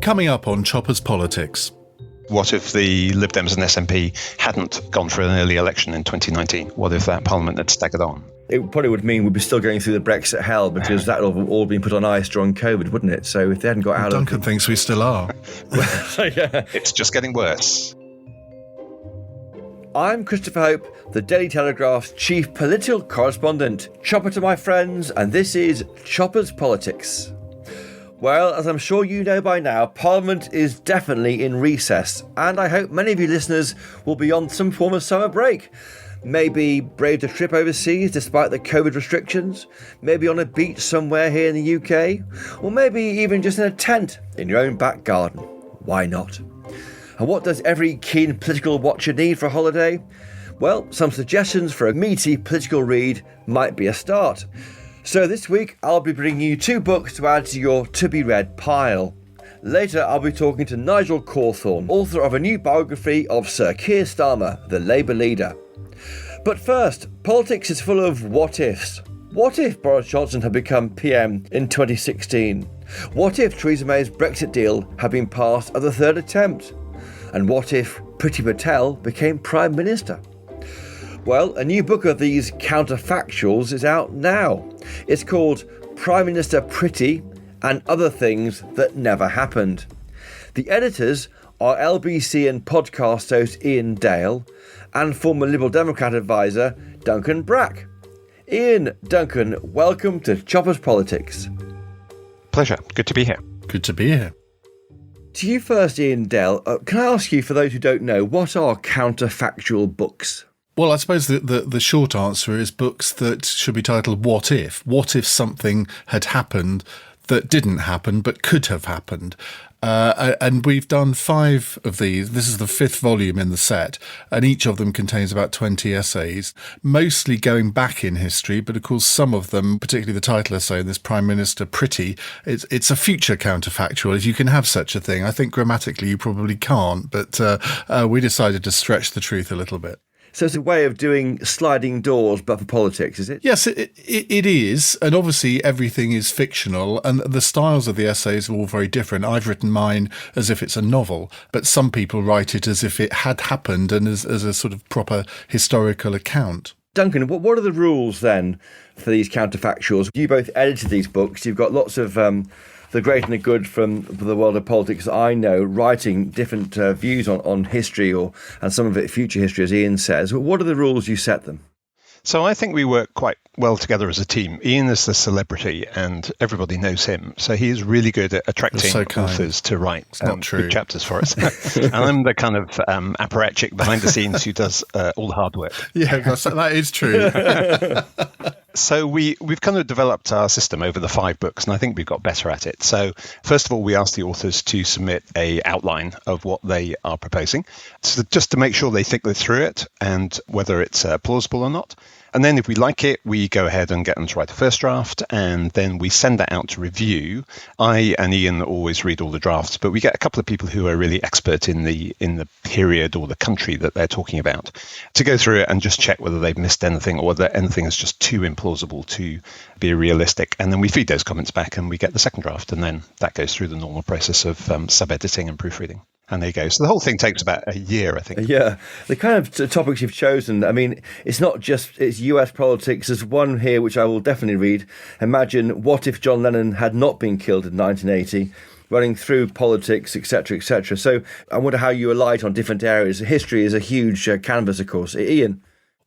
Coming up on Chopper's Politics. What if the Lib Dems and SNP hadn't gone for an early election in 2019? What if that Parliament had staggered on? It probably would mean we'd be still going through the Brexit hell, because that would have all been put on ice during COVID, wouldn't it? So if they hadn't got out Duncan of... thinks we still are. Yeah. It's just getting worse. I'm Christopher Hope, the Daily Telegraph's chief political correspondent. Chopper to my friends, and this is Chopper's Politics. Well, as I'm sure you know by now, Parliament is definitely in recess, and I hope many of you listeners will be on some form of summer break. Maybe braved a trip overseas despite the COVID restrictions, maybe on a beach somewhere here in the UK, or maybe even just in a tent in your own back garden. Why not? And what does every keen political watcher need for a holiday? Well, some suggestions for a meaty political read might be a start. So this week I'll be bringing you 2 books to add to your to-be-read pile. Later I'll be talking to Nigel Cawthorne, author of a new biography of Sir Keir Starmer, the Labour leader. But first, politics is full of what-ifs. What if Boris Johnson had become PM in 2016? What if Theresa May's Brexit deal had been passed at the 3rd attempt? And what if Priti Patel became Prime Minister? Well, a new book of these counterfactuals is out now. It's called Prime Minister Priti and Other Things That Never Happened. The editors are LBC and podcast host Iain Dale and former Liberal Democrat advisor Duncan Brack. Iain, Duncan, welcome to Chopper's Politics. Pleasure. Good to be here. Good to be here. To you first, Iain Dale, can I ask you, for those who don't know, what are counterfactual books? Well, I suppose the short answer is books that should be titled What If? What if something had happened that didn't happen but could have happened? And we've done 5 of these. This is the 5th volume in the set, and each of them contains about 20 essays, mostly going back in history, but of course some of them, particularly the title essay, this Prime Minister Priti, it's a future counterfactual, if you can have such a thing. I think grammatically you probably can't, but we decided to stretch the truth a little bit. So it's a way of doing sliding doors, but for politics, is it? Yes, it is. And obviously everything is fictional, and the styles of the essays are all very different. I've written mine as if it's a novel, but some people write it as if it had happened and as a sort of proper historical account. Duncan, what are the rules then for these counterfactuals? You both edited these books. You've got lots of the great and the good from the world of politics that I know, writing different views on history and some of it future history, as Iain says. What are the rules you set them? So I think we work quite well together as a team. Iain is the celebrity and everybody knows him. So he is really good at attracting authors to write good chapters for us. And I'm the kind of apparatchik behind the scenes who does all the hard work. Yeah, that is true. So we've kind of developed our system over the 5 books, and I think we've got better at it. So first of all, we ask the authors to submit a outline of what they are proposing, so just to make sure they think through it and whether it's plausible or not. And then if we like it, we go ahead and get them to write a first draft, and then we send that out to review. I and Iain always read all the drafts, but we get a couple of people who are really expert in the period or the country that they're talking about to go through it and just check whether they've missed anything or whether anything is just too implausible to be realistic. And then we feed those comments back and we get the second draft, and then that goes through the normal process of sub-editing and proofreading. And there you go. So the whole thing takes about a year, I think. Yeah. The kind of topics you've chosen, I mean, it's US politics. There's one here which I will definitely read. Imagine what if John Lennon had not been killed in 1980, running through politics, etc., etc. So I wonder how you alight on different areas. History is a huge canvas, of course. Iain?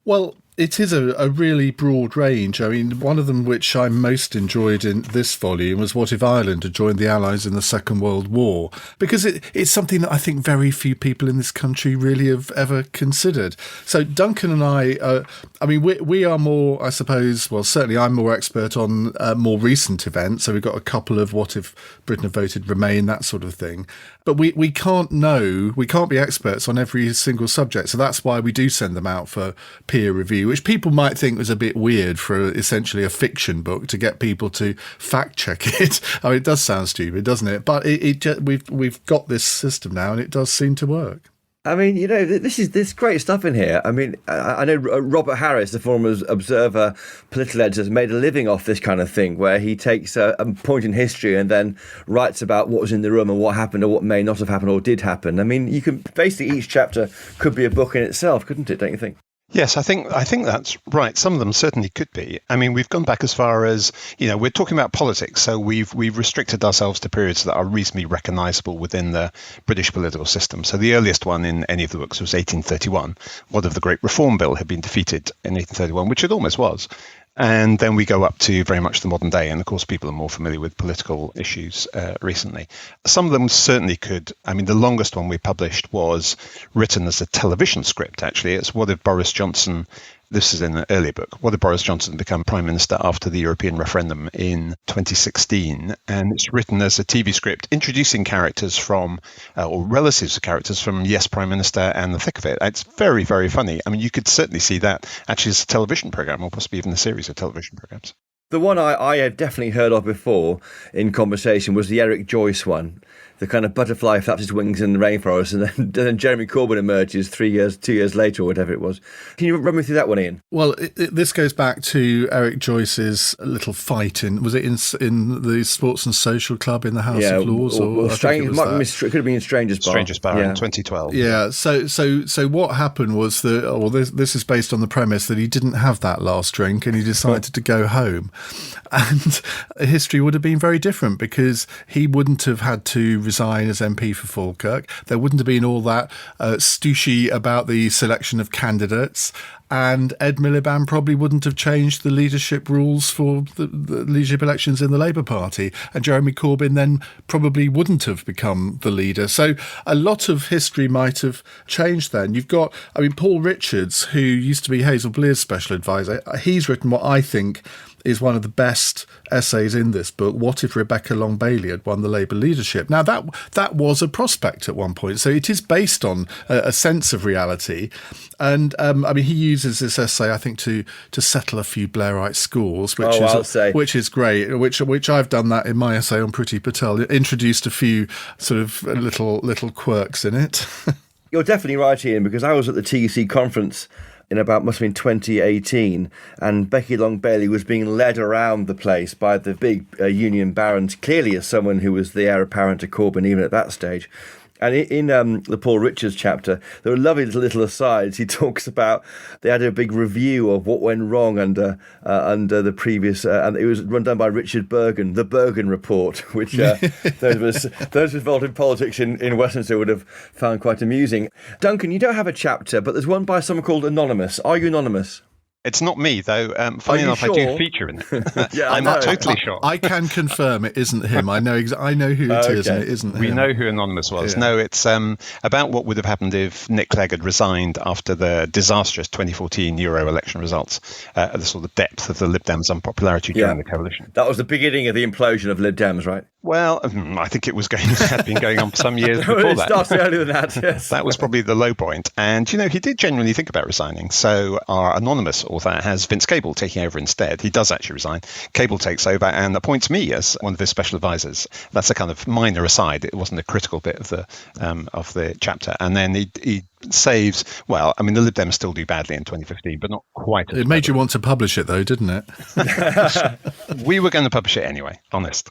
Well, it is a really broad range. I mean, one of them which I most enjoyed in this volume was what if Ireland had joined the Allies in the Second World War? Because it's something that I think very few people in this country really have ever considered. So Duncan and I we are more, I suppose, well, certainly I'm more expert on more recent events. So we've got a couple of what if Britain had voted Remain, that sort of thing. But we can't be experts on every single subject. So that's why we do send them out for peer review, which people might think was a bit weird for essentially a fiction book to get people to fact check it. I mean, it does sound stupid, doesn't it? But we've got this system now, and it does seem to work. I mean, this great stuff in here. I mean, I know Robert Harris, the former Observer political editor, has made a living off this kind of thing, where he takes a point in history and then writes about what was in the room and what happened or what may not have happened or did happen. I mean, you can basically, each chapter could be a book in itself, couldn't it? Don't you think? Yes, I think that's right. Some of them certainly could be. I mean, we've gone back as far as, we're talking about politics, so we've restricted ourselves to periods that are reasonably recognisable within the British political system. So the earliest one in any of the books was 1831. What if the Great Reform Bill had been defeated in 1831, which it almost was. And then we go up to very much the modern day. And of course, people are more familiar with political issues recently. Some of them certainly could. I mean, the longest one we published was written as a television script, actually. It's What If Boris Johnson, this is in an earlier book, What If Boris Johnson become Prime Minister after the European referendum in 2016? And it's written as a TV script introducing characters from, or relatives of characters from Yes, Prime Minister and The Thick of It. It's very, very funny. I mean, you could certainly see that actually as a television programme, or possibly even a series of television programmes. The one I had definitely heard of before in conversation was the Eric Joyce one. The kind of butterfly flaps its wings in the rainforest, and then Jeremy Corbyn emerges 2 years later, or whatever it was. Can you run me through that one, Iain? Well, this goes back to Eric Joyce's little fight in the Sports and Social Club in the House of Lords, or I think it could have been in Stranger's Bar. Stranger's Bar in 2012. Yeah. So what happened was that, this is based on the premise that he didn't have that last drink and he decided to go home, and history would have been very different because he wouldn't have had to resign as MP for Falkirk. There wouldn't have been all that stooshy about the selection of candidates, and Ed Miliband probably wouldn't have changed the leadership rules for the leadership elections in the Labour Party, and Jeremy Corbyn then probably wouldn't have become the leader. So a lot of history might have changed then. You've got, Paul Richards, who used to be Hazel Blear's special advisor. He's written what I think is one of the best essays in this book, What If Rebecca Long Bailey had won the Labour leadership? Now, that was a prospect at one point, so it is based on a sense of reality. And, he uses this essay, I think, to settle a few Blairite scores, which is great, which I've done that in my essay on Priti Patel, introduced a few sort of little quirks in it. You're definitely right, Iain, because I was at the TUC conference in must have been 2018, and Becky Long Bailey was being led around the place by the big union barons, clearly as someone who was the heir apparent to Corbyn even at that stage. And in the Paul Richards chapter, there were lovely little asides. He talks about they had a big review of what went wrong under the previous, and it was run down by Richard Bergen, the Bergen Report, which those involved in politics in Westminster would have found quite amusing. Duncan, you don't have a chapter, but there's one by someone called Anonymous. Are you anonymous? It's not me, though. Funny enough, sure? I do feature in it. Yeah, I'm not totally sure. I can confirm it isn't him. I know who it is, and it isn't him. We know who Anonymous was. Yeah. No, it's about what would have happened if Nick Clegg had resigned after the disastrous 2014 Euro election results, the sort of depth of the Lib Dems' unpopularity during the coalition. That was the beginning of the implosion of Lib Dems, right? Well, I think it had been going on for some years before that. It started earlier than that, yes. That was probably the low point. And, he did genuinely think about resigning. So our Anonymous author has Vince Cable taking over instead. He does actually resign. Cable takes over and appoints me as one of his special advisors. That's a kind of minor aside. It wasn't a critical bit of the chapter. And then he saves, the Lib Dems still do badly in 2015, but not quite as It made you want to publish it, though, didn't it? We were going to publish it anyway, honest.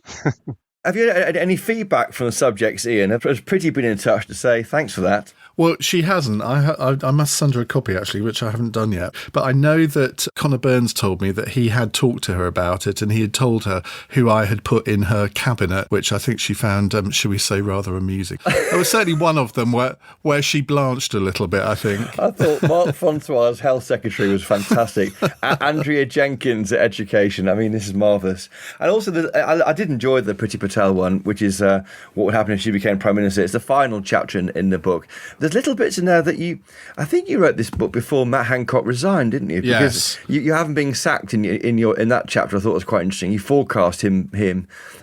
Have you had any feedback from the subjects, Iain? Has Priti been in touch to say thanks for that? Well, she hasn't. I must send her a copy, actually, which I haven't done yet. But I know that Connor Burns told me that he had talked to her about it, and he had told her who I had put in her cabinet, which I think she found, shall we say, rather amusing. There was certainly one of them where she blanched a little bit, I think. I thought Mark Francois' health secretary was fantastic. Andrea Jenkins at education. This is marvellous. And also, I did enjoy the Priti Patel one, which is what would happen if she became Prime Minister. It's the final chapter in the book. There's little bits in there that I think you wrote this book before Matt Hancock resigned, didn't you? Yes. Because you haven't been sacked in that chapter. I thought was quite interesting. You forecast him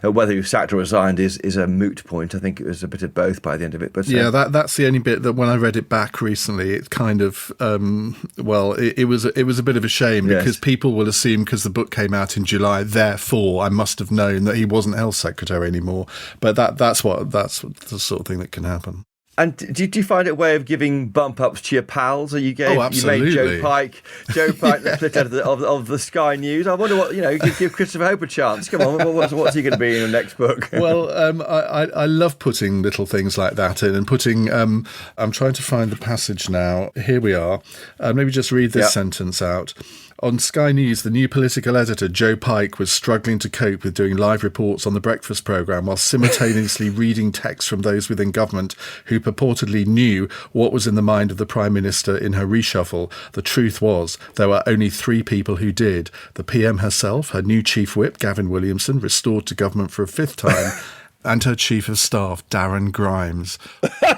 whether he was sacked or resigned is a moot point. I think it was a bit of both by the end of it. But that's the only bit that when I read it back recently, it kind of it was a bit of a shame because people will assume because the book came out in July, therefore I must have known that he wasn't health secretary anymore. But that's the sort of thing that can happen. And did you find it a way of giving bump ups to your pals? Or you absolutely. You made Joe Pike the split editor of the Sky News. I wonder what, give Christopher Hope a chance. Come on, what's he going to be in the next book? Well, I love putting little things like that in and putting, I'm trying to find the passage now. Here we are. Maybe just read this sentence out. On Sky News, the new political editor, Joe Pike, was struggling to cope with doing live reports on the breakfast programme while simultaneously reading texts from those within government who purportedly knew what was in the mind of the Prime Minister in her reshuffle. The truth was, there were only 3 people who did. The PM herself, her new Chief Whip, Gavin Williamson, restored to government for a 5th time, and her Chief of Staff, Darren Grimes.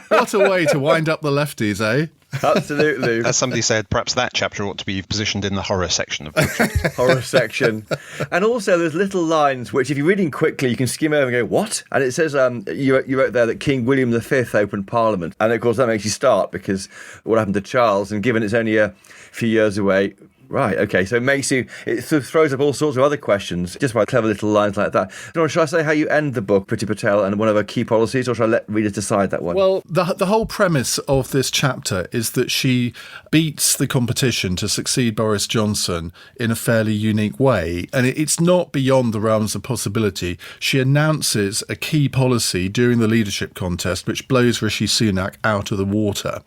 What a way to wind up the lefties, eh? Absolutely. As somebody said, perhaps that chapter ought to be positioned in the horror section of the horror section. And also there's little lines which if you're reading quickly you can skim over and go, what? And it says you wrote there that King William V opened Parliament, and of course that makes you start because what happened to Charles, and given it's only a few years away. Right, okay, so it sort of throws up all sorts of other questions just by clever little lines like that. Shall I say how you end the book, Priti Patel, and one of her key policies, or shall I let readers decide that one? Well, the whole premise of this chapter is that she beats the competition to succeed Boris Johnson in a fairly unique way, and it's not beyond the realms of possibility. She announces a key policy during the leadership contest which blows Rishi Sunak out of the water.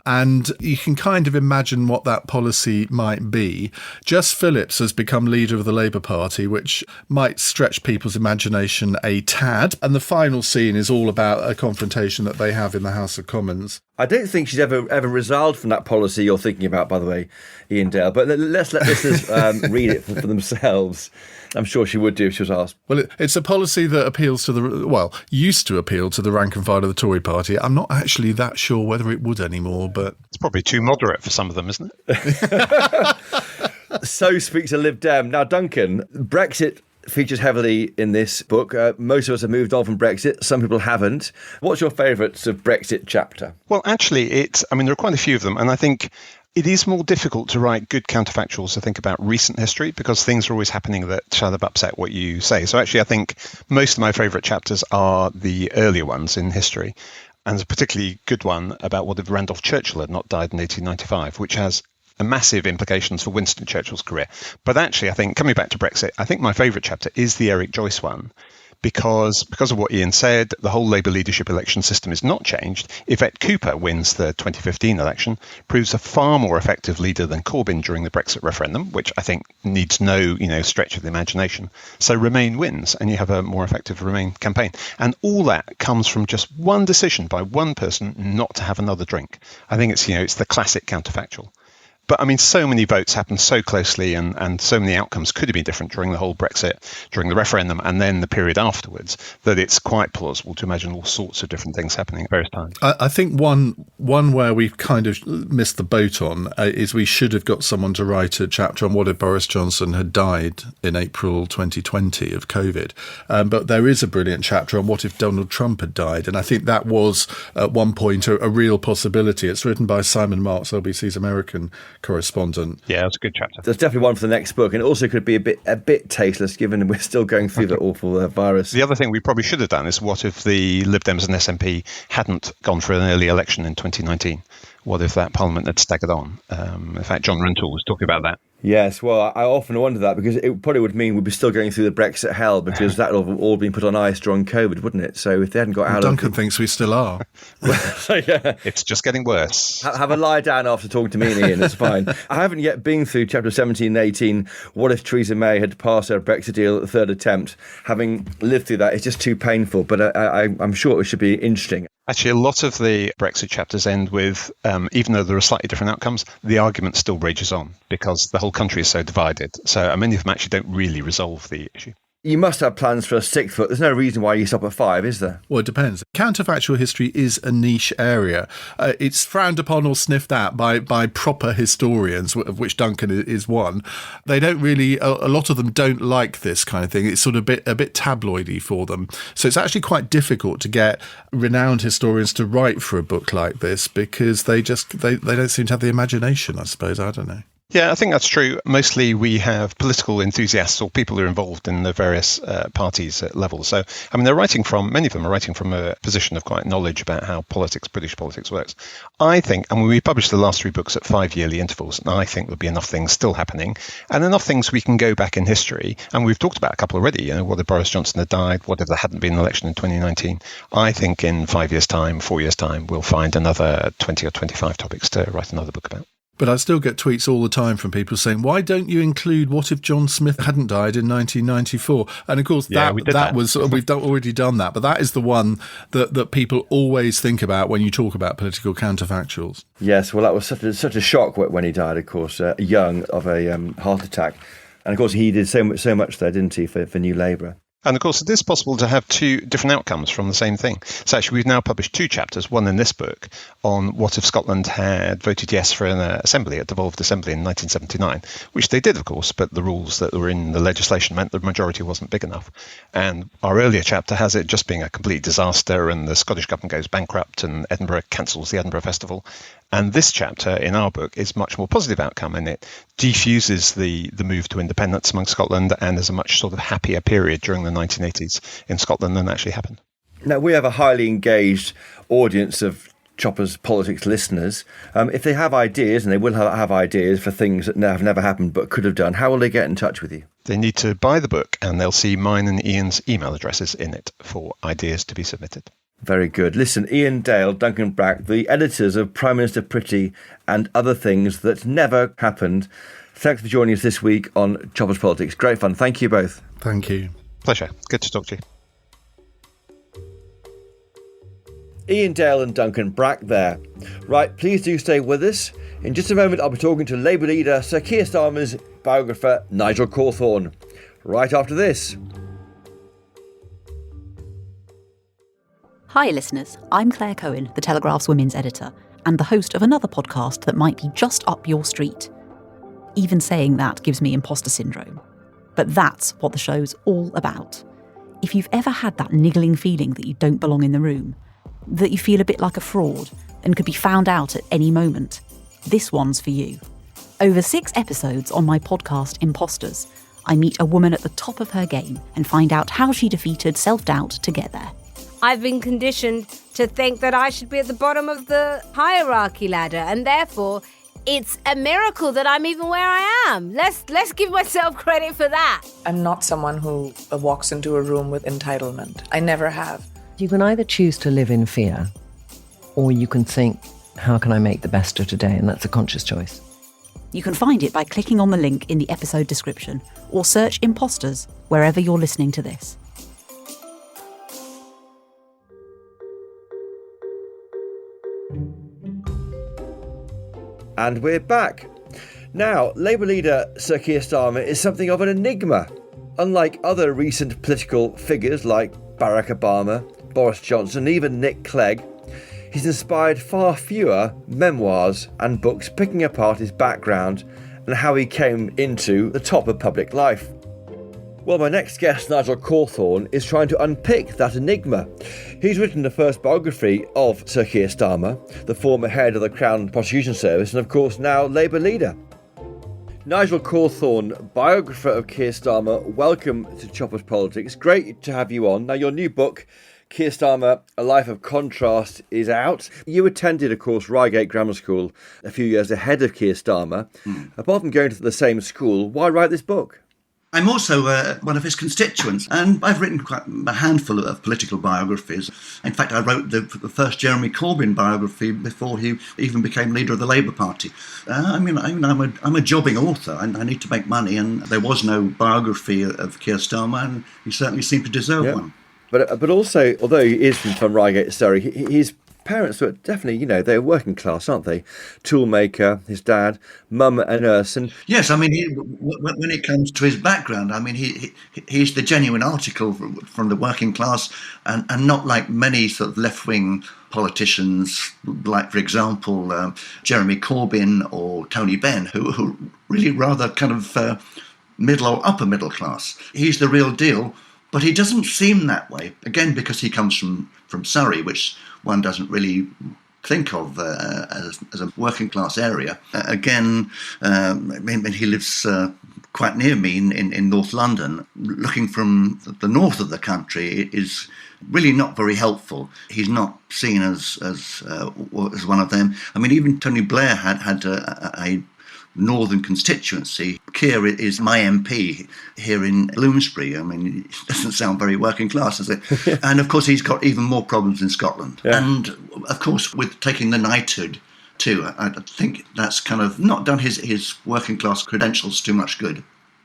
And you can kind of imagine what that policy might be. Jess Phillips has become leader of the Labour Party, which might stretch people's imagination a tad. And the final scene is all about a confrontation that they have in the House of Commons. I don't think she's ever resigned from that policy you're thinking about, by the way, Iain Dale. But let's let listeners read it for themselves. I'm sure she would do if she was asked. Well, it's a policy that appeals to used to appeal to the rank and file of the Tory party. I'm not actually that sure whether it would anymore, but... It's probably too moderate for some of them, isn't it? So speaks a Lib Dem. Now, Duncan, Brexit features heavily in this book. Most of us have moved on from Brexit. Some people haven't. What's your favourite sort of Brexit chapter? Well, actually, there are quite a few of them, and I think it is more difficult to write good counterfactuals to think about recent history because things are always happening that kind of upset what you say. So actually, I think most of my favourite chapters are the earlier ones in history. And there's a particularly good one about what if Randolph Churchill had not died in 1895, which has massive implications for Winston Churchill's career. But actually, I think, coming back to Brexit, I think my favourite chapter is the Eric Joyce one. Because of what Iain said, the whole Labour leadership election system is not changed. Yvette Cooper wins the 2015 election, proves a far more effective leader than Corbyn during the Brexit referendum, which I think needs no stretch of the imagination. So Remain wins, and you have a more effective Remain campaign. And all that comes from just one decision by one person not to have another drink. I think it's the classic counterfactual. But so many votes happened so closely and so many outcomes could have been different during the whole Brexit, during the referendum and then the period afterwards, that it's quite plausible to imagine all sorts of different things happening at various times. I think one where we've kind of missed the boat on is we should have got someone to write a chapter on what if Boris Johnson had died in April 2020 of COVID. But there is a brilliant chapter on what if Donald Trump had died. And I think that was at one point a real possibility. It's written by Simon Marks, LBC's American correspondent. Yeah, it's a good chapter. There's definitely one for the next book, and it also could be a bit tasteless given we're still going through the awful virus. The other thing we probably should have done is what if the Lib Dems and SNP hadn't gone for an early election in 2019? What if that Parliament had staggered on? In fact, John Rentoul was talking about that. Yes, well, I often wonder that because it probably would mean we'd be still going through the Brexit hell because that would have all been put on ice during COVID, wouldn't it? So if they hadn't got out Duncan thinks we still are. Yeah. It's just getting worse. Have a lie down after talking to me and Iain, it's fine. I haven't yet been through chapter 17 and 18. What if Theresa May had passed her Brexit deal at the third attempt? Having lived through that, it's just too painful, but I'm sure it should be interesting. Actually, a lot of the Brexit chapters end with, even though there are slightly different outcomes, the argument still rages on because the whole country is so divided. So many of them actually don't really resolve the issue. You must have plans for a 6 foot. There's no reason why you stop at 5, is there? Well, it depends. Counterfactual history is a niche area. It's frowned upon or sniffed at by proper historians, of which Duncan is one. They don't really, a lot of them don't like this kind of thing. It's sort of a bit tabloidy for them. So it's actually quite difficult to get renowned historians to write for a book like this because they don't seem to have the imagination, I suppose. I don't know. Yeah, I think that's true. Mostly we have political enthusiasts or people who are involved in the various parties at levels. So, I mean, many of them are writing from a position of quite knowledge about how British politics works. I think, and we published the last 3 books at 5 yearly intervals, and I think there'll be enough things still happening and enough things we can go back in history. And we've talked about a couple already, what if Boris Johnson had died? What if there hadn't been an election in 2019? I think in 5 years' time, 4 years' time, we'll find another 20 or 25 topics to write another book about. But I still get tweets all the time from people saying, why don't you include what if John Smith hadn't died in 1994? And of course, we've already done that. But that is the one that people always think about when you talk about political counterfactuals. Yes, well, that was such a shock when he died, of course, young, of a heart attack. And of course, he did so much there, didn't he, for New Labour? And of course, it is possible to have 2 different outcomes from the same thing. So actually, we've now published 2 chapters, one in this book, on what if Scotland had voted yes for an assembly, a devolved assembly in 1979, which they did, of course, but the rules that were in the legislation meant the majority wasn't big enough. And our earlier chapter has it just being a complete disaster and the Scottish government goes bankrupt and Edinburgh cancels the Edinburgh Festival. And this chapter in our book is much more positive outcome, and it defuses the move to independence among Scotland, and there's a much sort of happier period during the 1980s in Scotland than actually happened. Now, we have a highly engaged audience of Chopper's Politics listeners. If they have ideas, and they will have ideas for things that have never happened but could have done, how will they get in touch with you? They need to buy the book, and they'll see mine and Iain's email addresses in it for ideas to be submitted. Very good. Listen, Iain, Dale, Duncan, Brack, the editors of Prime Minister Priti and Other Things That Never Happened. Thanks for joining us this week on Chopper's Politics. Great fun. Thank you both. Thank you. Pleasure. Good to talk to you. Iain, Dale and Duncan, Brack there. Right, please do stay with us. In just a moment, I'll be talking to Labour leader Sir Keir Starmer's biographer, Nigel Cawthorne. Right after this. Hi listeners, I'm Claire Cohen, the Telegraph's women's editor, and the host of another podcast that might be just up your street. Even saying that gives me imposter syndrome. But that's what the show's all about. If you've ever had that niggling feeling that you don't belong in the room, that you feel a bit like a fraud and could be found out at any moment, this one's for you. Over 6 episodes on my podcast Imposters, I meet a woman at the top of her game and find out how she defeated self-doubt to get there. I've been conditioned to think that I should be at the bottom of the hierarchy ladder, and therefore it's a miracle that I'm even where I am. Let's give myself credit for that. I'm not someone who walks into a room with entitlement. I never have. You can either choose to live in fear, or you can think, how can I make the best of today? And that's a conscious choice. You can find it by clicking on the link in the episode description, or search Imposters wherever you're listening to this. And we're back. Now, Labour leader Sir Keir Starmer is something of an enigma. Unlike other recent political figures like Barack Obama, Boris Johnson, even Nick Clegg, he's inspired far fewer memoirs and books picking apart his background and how he came into the top of public life. Well, my next guest, Nigel Cawthorne, is trying to unpick that enigma. He's written the first biography of Sir Keir Starmer, the former head of the Crown Prosecution Service and, of course, now Labour leader. Nigel Cawthorne, biographer of Keir Starmer, welcome to Chopper's Politics. Great to have you on. Now, your new book, Keir Starmer, A Life of Contrast, is out. You attended, of course, Reigate Grammar School a few years ahead of Keir Starmer. Apart from going to the same school, why write this book? I'm also one of his constituents, and I've written quite a handful of political biographies. In fact, I wrote the first Jeremy Corbyn biography before he even became leader of the Labour Party. I'm a jobbing author. I need to make money, and there was no biography of Keir Starmer, and he certainly seemed to deserve one. But also, although he is from Reigate, Surrey, his parents were definitely, they're working class, aren't they? Toolmaker, his dad, mum a nurse. And yes, I mean, when it comes to his background, I mean, he's the genuine article from the working class, and not like many sort of left-wing politicians, like, for example, Jeremy Corbyn or Tony Benn, who really rather kind of middle or upper middle class. He's the real deal, but he doesn't seem that way, again, because he comes from Surrey, which one doesn't really think of as a working class area. He lives quite near me in North London. Looking from the north of the country is really not very helpful. He's not seen as one of them. I mean, even Tony Blair had a northern constituency. Keir is my MP here in Bloomsbury. I mean, it doesn't sound very working class, does it? And of course, he's got even more problems in Scotland. Yeah. And of course, with taking the knighthood too, I think that's kind of not done his working class credentials too much good. I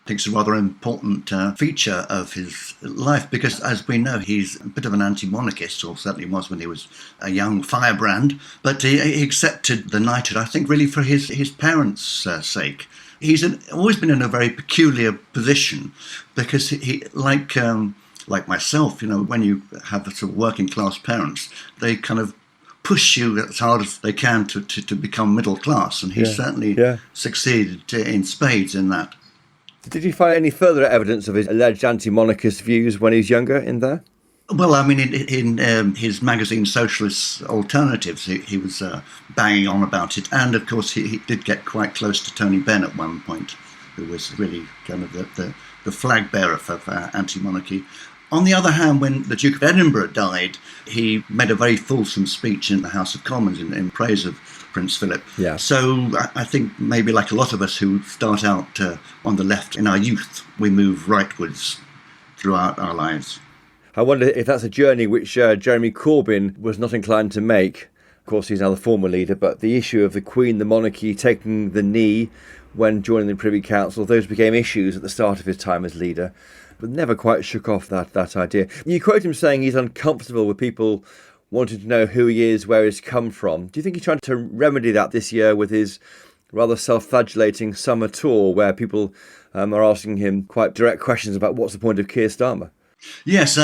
think it's a rather important feature of his life because, as we know, he's a bit of an anti-monarchist, or certainly was when he was a young firebrand. But he accepted the knighthood, I think, really for his parents' sake. He's always been in a very peculiar position because he, like myself, when you have sort of working class parents, they kind of push you as hard as they can to become middle class, and he certainly succeeded in spades in that. Did you find any further evidence of his alleged anti-monarchist views when he was younger in there? Well, I mean, in his magazine Socialist Alternatives, he was banging on about it. And, of course, he did get quite close to Tony Benn at one point, who was really kind of the flag bearer for anti-monarchy. On the other hand, when the Duke of Edinburgh died, he made a very fulsome speech in the House of Commons in praise of Prince Philip. Yeah. So I think maybe like a lot of us who start out on the left in our youth, we move rightwards throughout our lives. I wonder if that's a journey which Jeremy Corbyn was not inclined to make. Of course, he's now the former leader, but the issue of the Queen, the monarchy, taking the knee when joining the Privy Council, those became issues at the start of his time as leader, but never quite shook off that idea. You quote him saying he's uncomfortable with people wanting to know who he is, where he's come from. Do you think he's trying to remedy that this year with his rather self-flagellating summer tour, where people are asking him quite direct questions about what's the point of Keir Starmer? Yes,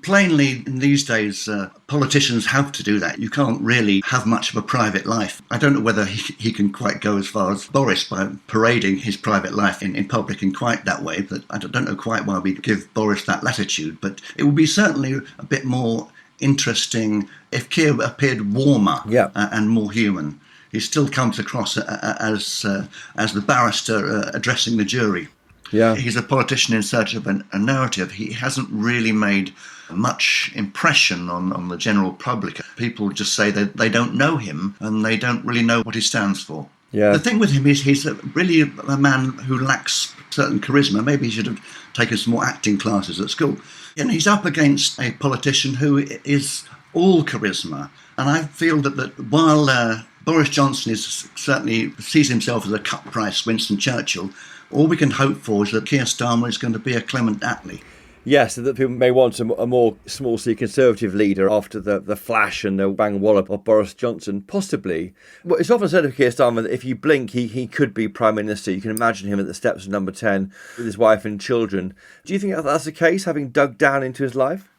plainly in these days, politicians have to do that. You can't really have much of a private life. I don't know whether he can quite go as far as Boris by parading his private life in public in quite that way, but I don't know quite why we give Boris that latitude. But it would be certainly a bit more interesting if Keir appeared warmer and more human. He still comes across as the barrister addressing the jury. Yeah, he's a politician in search of a narrative. He hasn't really made much impression on the general public. People just say that they don't know him and they don't really know what he stands for. Yeah. The thing with him is he's really a man who lacks certain charisma. Maybe he should have taken some more acting classes at school. And he's up against a politician who is all charisma. And I feel that while Boris Johnson certainly sees himself as a cut-price Winston Churchill, all we can hope for is that Keir Starmer is going to be a Clement Attlee. Yes, that people may want a more small C Conservative leader after the flash and the bang wallop of Boris Johnson, possibly. Well, it's often said of Keir Starmer that if you blink, he could be Prime Minister. You can imagine him at the steps of number 10 with his wife and children. Do you think that's the case, having dug down into his life?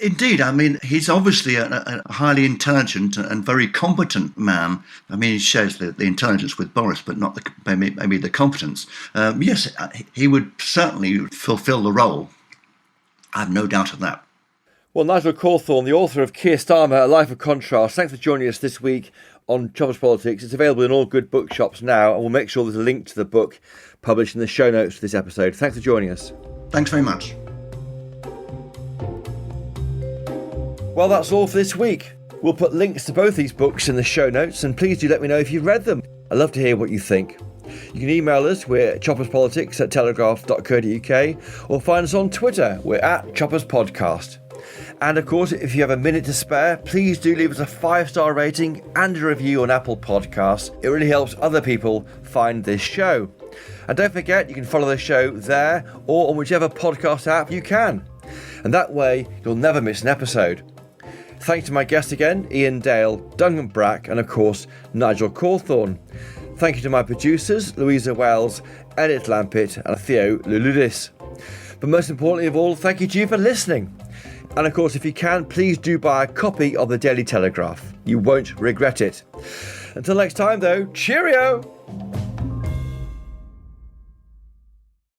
Indeed. I mean, he's obviously a highly intelligent and very competent man. I mean, he shares the intelligence with Boris, but not maybe the competence. Yes, he would certainly fulfil the role. I have no doubt of that. Well, Nigel Cawthorne, the author of Keir Starmer, A Life of Contrast, thanks for joining us this week on Choppers Politics. It's available in all good bookshops now, and we'll make sure there's a link to the book published in the show notes for this episode. Thanks for joining us. Thanks very much. Well, that's all for this week. We'll put links to both these books in the show notes, and please do let me know if you've read them. I'd love to hear what you think. You can email us, we're chopperspolitics@telegraph.co.uk, or find us on Twitter, we're @chopperspodcast. And of course, if you have a minute to spare, please do leave us a 5-star rating and a review on Apple Podcasts. It really helps other people find this show. And don't forget, you can follow the show there or on whichever podcast app you can. And that way, you'll never miss an episode. Thanks to my guests again, Iain Dale, Duncan Brack, and of course, Nigel Cawthorne. Thank you to my producers, Louisa Wells, Elliot Lampitt, and Theo Luludis. But most importantly of all, thank you to you for listening. And of course, if you can, please do buy a copy of the Daily Telegraph. You won't regret it. Until next time, though, cheerio!